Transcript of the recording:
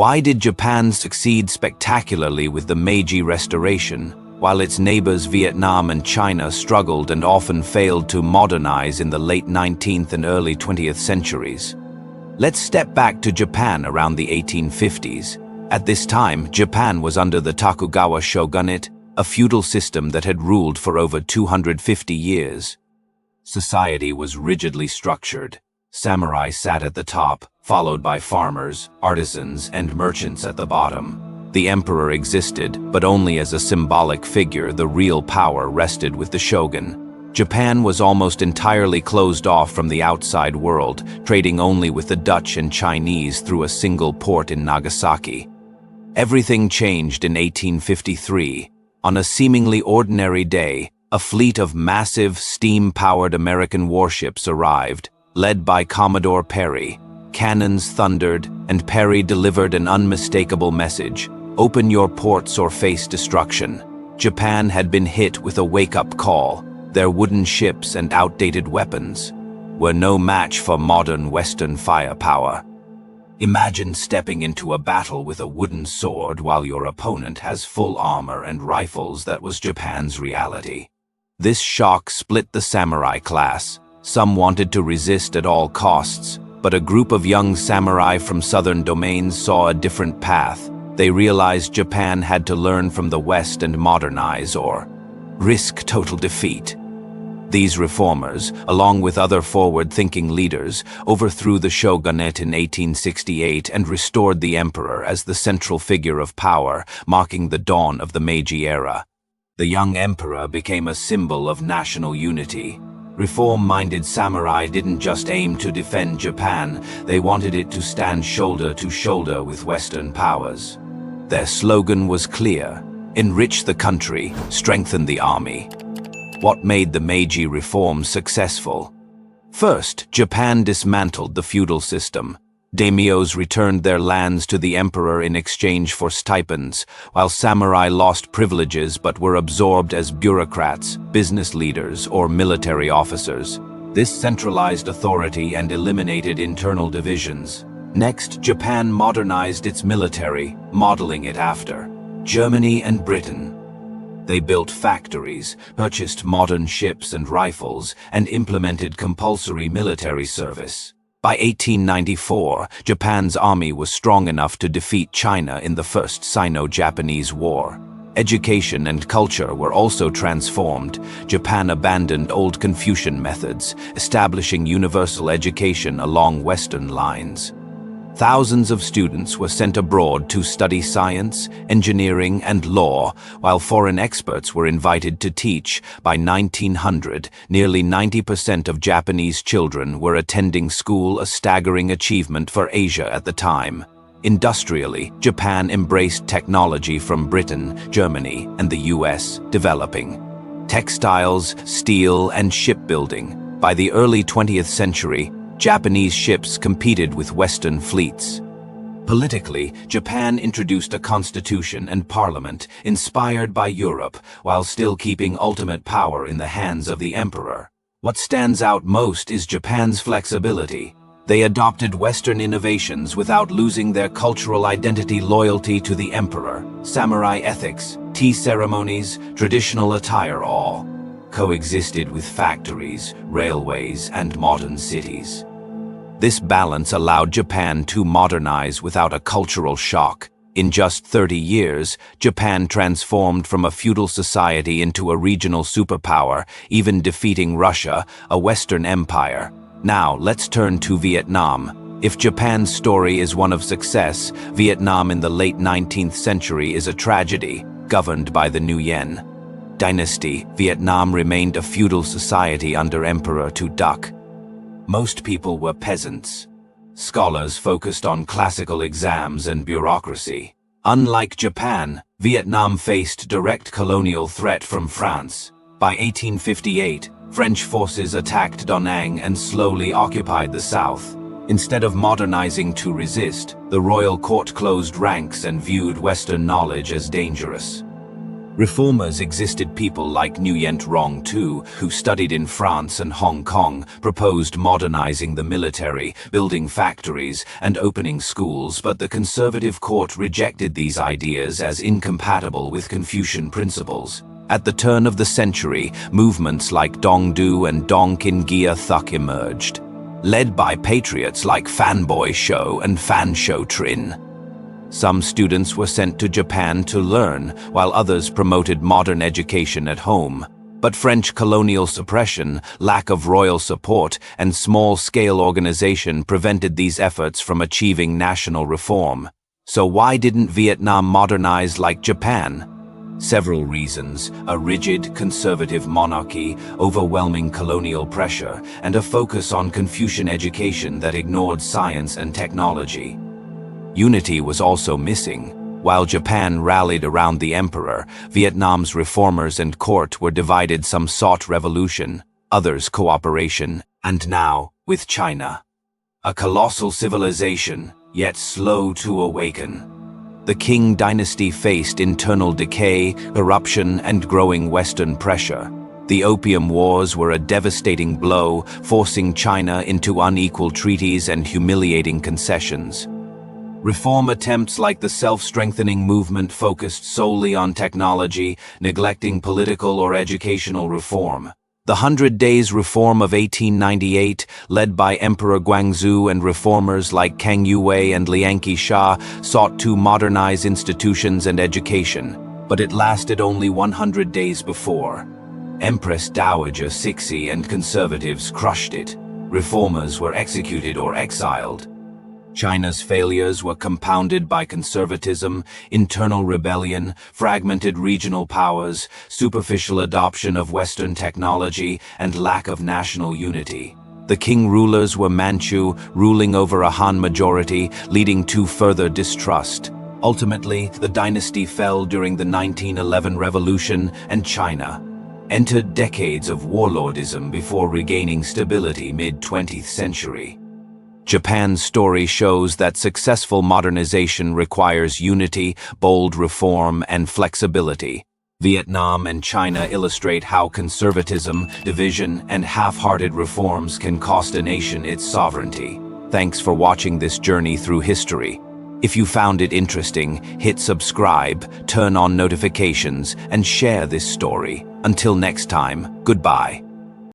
Why did Japan succeed spectacularly with the Meiji Restoration, while its neighbors Vietnam and China struggled and often failed to modernize in the late 19th and early 20th centuries? Let's step back to Japan around the 1850s. At this time, Japan was under the Tokugawa shogunate, a feudal system that had ruled for over 250 years. Society was rigidly structured. Samurai sat at the top, followed by farmers, artisans, and merchants at the bottom. The emperor existed, but only as a symbolic figure. The real power rested with the shogun. Japan was almost entirely closed off from the outside world, trading only with the Dutch and Chinese through a single port in Nagasaki. Everything changed in 1853. On a seemingly ordinary day, a fleet of massive, steam-powered American warships arrived, led by Commodore Perry. Cannons thundered, and Perry delivered an unmistakable message: "Open your ports or face destruction." Japan had been hit with a wake-up call. Their wooden ships and outdated weapons were no match for modern Western firepower. Imagine stepping into a battle with a wooden sword while your opponent has full armor and rifles. That was Japan's reality. This shock split the samurai class. Some wanted to resist at all costs, but a group of young samurai from southern domains saw a different path. They realized Japan had to learn from the West and modernize, or risk total defeat. These reformers, along with other forward-thinking leaders, overthrew the shogunate in 1868 and restored the emperor as the central figure of power, marking the dawn of the Meiji era. The young emperor became a symbol of national unity. Reform-minded samurai didn't just aim to defend Japan, they wanted it to stand shoulder to shoulder with Western powers. Their slogan was clear: enrich the country, strengthen the army. What made the Meiji reforms successful? First, Japan dismantled the feudal system. Daimyos returned their lands to the emperor in exchange for stipends, while samurai lost privileges but were absorbed as bureaucrats, business leaders, or military officers. This centralized authority and eliminated internal divisions. Next, Japan modernized its military, modeling it after Germany and Britain. They built factories, purchased modern ships and rifles, and implemented compulsory military service. By 1894, Japan's army was strong enough to defeat China in the First Sino-Japanese War. Education and culture were also transformed. Japan abandoned old Confucian methods, establishing universal education along Western lines. Thousands of students were sent abroad to study science, engineering, and law, while foreign experts were invited to teach. By 1900, nearly 90% of Japanese children were attending school, a staggering achievement for Asia at the time. Industrially, Japan embraced technology from Britain, Germany, and the US, developing textiles, steel, and shipbuilding. By the early 20th century, Japanese ships competed with Western fleets. Politically, Japan introduced a constitution and parliament inspired by Europe, while still keeping ultimate power in the hands of the emperor. What stands out most is Japan's flexibility. They adopted Western innovations without losing their cultural identity. Loyalty to the emperor, samurai ethics, tea ceremonies, traditional attire all coexisted with factories, railways, and modern cities. This balance allowed Japan to modernize without a cultural shock. In just 30 years, Japan transformed from a feudal society into a regional superpower, even defeating Russia, a Western empire. Now, let's turn to Vietnam. If Japan's story is one of success, Vietnam in the late 19th century is a tragedy, governed by the Qing Dynasty. Vietnam remained a feudal society under Emperor Tu Duc. Most people were peasants. Scholars focused on classical exams and bureaucracy. Unlike Japan, Vietnam faced direct colonial threat from France. By 1858, French forces attacked Da Nang and slowly occupied the south. Instead of modernizing to resist, the royal court closed ranks and viewed Western knowledge as dangerous. Reformers existed. People like Nguyen Rong Tu, who studied in France and Hong Kong, proposed modernizing the military, building factories, and opening schools, but the conservative court rejected these ideas as incompatible with Confucian principles. At the turn of the century, movements like Dongdu and Dongkin Gia Thuk emerged, led by patriots like Fanboy Shou and Fan Shou Trin. Some students were sent to Japan to learn, while others promoted modern education at home. But French colonial suppression, lack of royal support, and small-scale organization prevented these efforts from achieving national reform. So why didn't Vietnam modernize like Japan? Several reasons: a rigid, conservative monarchy, overwhelming colonial pressure, and a focus on Confucian education that ignored science and technology. Unity was also missing. While Japan rallied around the emperor, Vietnam's reformers and court were divided. Some sought revolution, others cooperation, and now, with China, a colossal civilization, yet slow to awaken. The Qing Dynasty faced internal decay, corruption, and growing Western pressure. The Opium Wars were a devastating blow, forcing China into unequal treaties and humiliating concessions. Reform attempts like the self-strengthening movement focused solely on technology, neglecting political or educational reform. The 100 Days Reform of 1898, led by Emperor Guangxu and reformers like Kang Youwei and Liang Qisha, sought to modernize institutions and education, but it lasted only 100 days before Empress Dowager Cixi and conservatives crushed it. Reformers were executed or exiled. China's failures were compounded by conservatism, internal rebellion, fragmented regional powers, superficial adoption of Western technology, and lack of national unity. The Qing rulers were Manchu, ruling over a Han majority, leading to further distrust. Ultimately, the dynasty fell during the 1911 revolution, and China entered decades of warlordism before regaining stability mid-20th century. Japan's story shows that successful modernization requires unity, bold reform, and flexibility. Vietnam and China illustrate how conservatism, division, and half-hearted reforms can cost a nation its sovereignty. Thanks for watching this journey through history. If you found it interesting, hit subscribe, turn on notifications, and share this story. Until next time, goodbye.